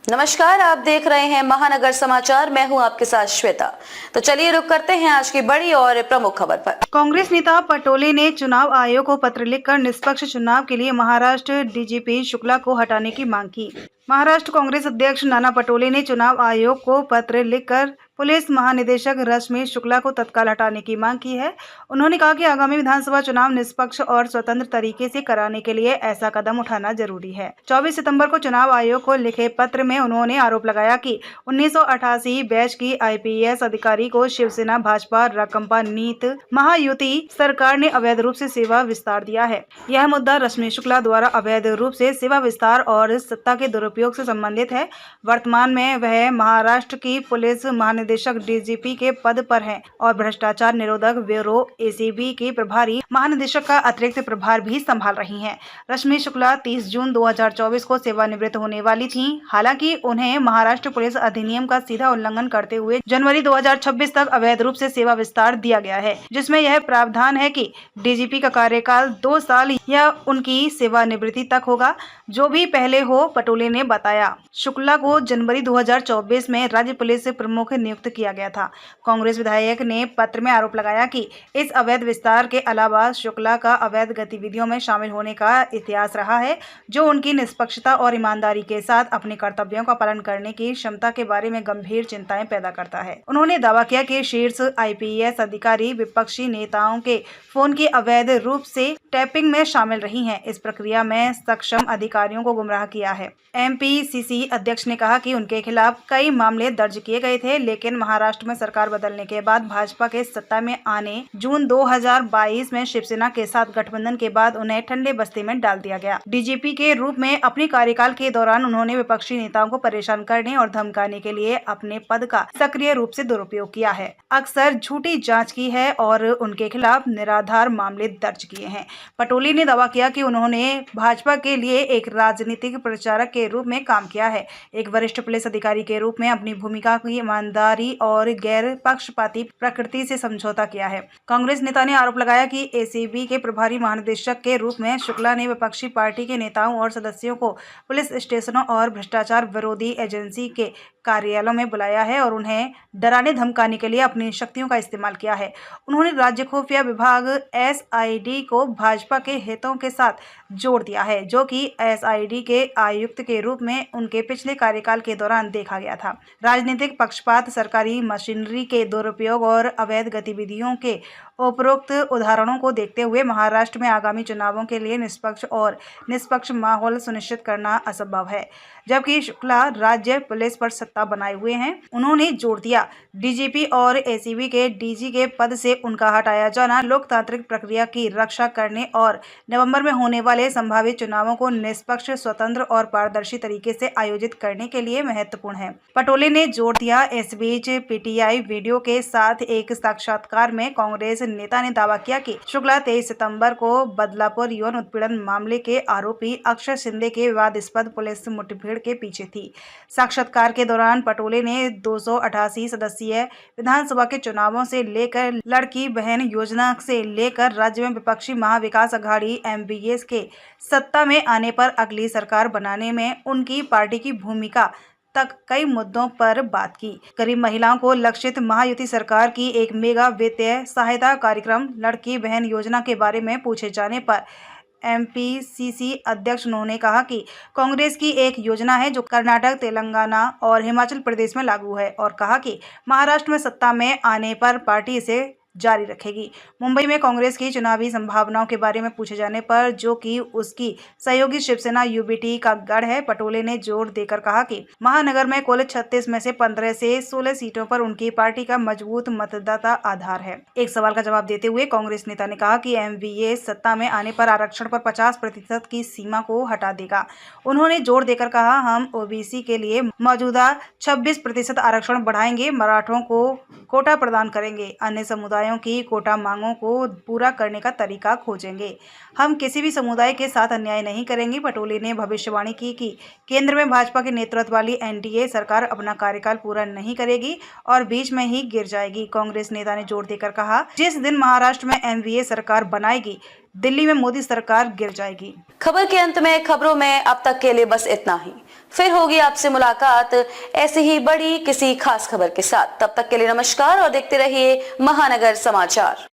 नमस्कार, आप देख रहे हैं महानगर समाचार। मैं हूं आपके साथ श्वेता। तो चलिए रुक करते हैं आज की बड़ी और प्रमुख खबर पर। कांग्रेस नेता पटोले ने चुनाव आयोग को पत्र लिखकर निष्पक्ष चुनाव के लिए महाराष्ट्र डीजीपी शुक्ला को हटाने की मांग की। महाराष्ट्र कांग्रेस अध्यक्ष नाना पटोले ने चुनाव आयोग को पत्र लिखकर पुलिस महानिदेशक रश्मि शुक्ला को तत्काल हटाने की मांग की है। उन्होंने कहा कि आगामी विधानसभा चुनाव निष्पक्ष और स्वतंत्र तरीके से कराने के लिए ऐसा कदम उठाना जरूरी है। 24 सितंबर को चुनाव आयोग को लिखे पत्र में उन्होंने आरोप लगाया कि 1988 बैच की आईपीएस अधिकारी को शिवसेना भाजपा राकांपा नीत महायुति सरकार ने अवैध रूप से सेवा विस्तार दिया है। यह मुद्दा रश्मि शुक्ला द्वारा अवैध रूप से सेवा विस्तार और सत्ता के दुरुपयोग से संबंधित है। वर्तमान में वह महाराष्ट्र की पुलिस महानिदेशक डीजीपी के पद पर हैं और भ्रष्टाचार निरोधक ब्यूरो एसीबी की प्रभारी महानिदेशक का अतिरिक्त प्रभार भी संभाल रही हैं। रश्मि शुक्ला 30 जून 2024 को सेवानिवृत्त होने वाली थीं। हालांकि उन्हें महाराष्ट्र पुलिस अधिनियम का सीधा उल्लंघन करते हुए जनवरी 2026 तक अवैध रूप से सेवा विस्तार दिया गया है, जिसमें यह प्रावधान है कि डीजीपी का कार्यकाल 2 साल या उनकी सेवानिवृत्ति तक होगा, जो भी पहले हो, पटोले ने बताया। शुक्ला को जनवरी 2024 में राज्य पुलिस प्रमुख नियुक्त किया गया था। कांग्रेस विधायक ने पत्र में आरोप लगाया कि इस अवैध विस्तार के अलावा शुक्ला का अवैध गतिविधियों में शामिल होने का इतिहास रहा है, जो उनकी निष्पक्षता और ईमानदारी के साथ अपने कर्तव्यों का पालन करने की क्षमता के बारे में गंभीर चिंताएं पैदा करता है। उन्होंने दावा किया कि शीर्ष आईपीएस अधिकारी विपक्षी नेताओं के फोन की अवैध रूप से टैपिंग में शामिल रही हैं। इस प्रक्रिया में सक्षम अधिकारियों को गुमराह किया है। एमपीसीसी अध्यक्ष ने कहा कि उनके खिलाफ कई मामले दर्ज किए गए थे, लेकिन महाराष्ट्र में सरकार बदलने के बाद भाजपा के सत्ता में आने जून 2022 में शिवसेना के साथ गठबंधन के बाद उन्हें ठंडे बस्ती में डाल दिया गया। डीजीपी के रूप में अपने कार्यकाल के दौरान उन्होंने विपक्षी नेताओं को परेशान करने और धमकाने के लिए अपने पद का सक्रिय रूप से दुरुपयोग किया है, अक्सर झूठी जांच की है और उनके खिलाफ निराधार मामले दर्ज किए हैं। पटोले ने दावा किया कि उन्होंने भाजपा के लिए एक राजनीतिक प्रचारक के रूप में काम किया है, एक वरिष्ठ पुलिस अधिकारी के रूप में अपनी भूमिका की ईमानदारी और गैर पक्षपाती प्रकृति से समझौता किया है। कांग्रेस नेता ने आरोप लगाया कि एसीबी के प्रभारी महानिदेशक के रूप में शुक्ला ने विपक्षी पार्टी के नेताओं और सदस्यों को पुलिस स्टेशनों और भ्रष्टाचार विरोधी एजेंसी के कार्यालयों में बुलाया है और उन्हें डराने धमकाने के लिए अपनी शक्तियों का इस्तेमाल किया है। उन्होंने राज्य खुफिया विभाग एसआईडी को भाजपा के हितों के साथ जोड़ दिया है, जो कि एसआईडी के आयुक्त के रूप में उनके पिछले कार्यकाल के दौरान देखा गया था। राजनीतिक पक्षपात, सरकारी मशीनरी के दुरुपयोग और अवैध गतिविधियों के उपरोक्त उदाहरणों को देखते हुए महाराष्ट्र में आगामी चुनावों के लिए निष्पक्ष माहौल सुनिश्चित करना असंभव है, जबकि शुक्ला राज्य पुलिस पर सत्ता बनाए हुए हैं। उन्होंने जोर दिया, डीजीपी और एसीबी के डीजी के पद से उनका हटाया जाना लोकतांत्रिक प्रक्रिया की रक्षा करने और नवंबर में होने वाले संभावित चुनावों को निष्पक्ष, स्वतंत्र और पारदर्शी तरीके से आयोजित करने के लिए महत्वपूर्ण है। पटोले ने जोर दिया। इस बीच पीटीआई वीडियो के साथ एक साक्षात्कार में कांग्रेस नेता ने दावा किया कि शुक्ला 23 सितंबर को बदलापुर यौन उत्पीड़न मामले के आरोपी अक्षय शिंदे के विवादास्पद पुलिस मुठभेड़ के पीछे थी। साक्षात्कार के दौरान पटोले ने 288 सदस्यीय विधानसभा के चुनावों से लेकर लड़की बहन योजना से लेकर राज्य में विपक्षी महाविकास अघाड़ी एमवीएस के सत्ता में आने पर अगली सरकार बनाने में उनकी पार्टी की भूमिका तक कई मुद्दों पर बात की। गरीब महिलाओं को लक्षित महायुति सरकार की एक मेगा वित्तीय सहायता कार्यक्रम लड़की बहन योजना के बारे में पूछे जाने पर एमपीसीसी अध्यक्ष उन्होंने कहा कि कांग्रेस की एक योजना है जो कर्नाटक, तेलंगाना और हिमाचल प्रदेश में लागू है, और कहा कि महाराष्ट्र में सत्ता में आने पर पार्टी इसे जारी रखेगी। मुंबई में कांग्रेस की चुनावी संभावनाओं के बारे में पूछे जाने पर, जो कि उसकी सहयोगी शिवसेना यूबीटी का गढ़ है, पटोले ने जोर देकर कहा कि महानगर में कुल 36 में से 15 से 16 सीटों पर उनकी पार्टी का मजबूत मतदाता आधार है। एक सवाल का जवाब देते हुए कांग्रेस नेता ने कहा कि एमवीएस सत्ता में आने पर आरक्षण पर 50% की सीमा को हटा देगा। उन्होंने जोर देकर कहा, हम ओबीसी के लिए मौजूदा 26% आरक्षण बढ़ाएंगे, मराठों को कोटा प्रदान करेंगे, अन्य समुदायों की कोटा मांगों को पूरा करने का तरीका खोजेंगे। हम किसी भी समुदाय के साथ अन्याय नहीं करेंगे। पटोले ने भविष्यवाणी की कि केंद्र में भाजपा के नेतृत्व वाली एनडीए सरकार अपना कार्यकाल पूरा नहीं करेगी और बीच में ही गिर जाएगी। कांग्रेस नेता ने जोर देकर कहा, जिस दिन महाराष्ट्र में एनडीए सरकार बनाएगी, दिल्ली में मोदी सरकार गिर जाएगी। खबर के अंत में खबरों में अब तक के लिए बस इतना ही। फिर होगी आपसे मुलाकात ऐसी ही बड़ी किसी खास खबर के साथ। तब तक के लिए नमस्कार और देखते रहिए महानगर समाचार।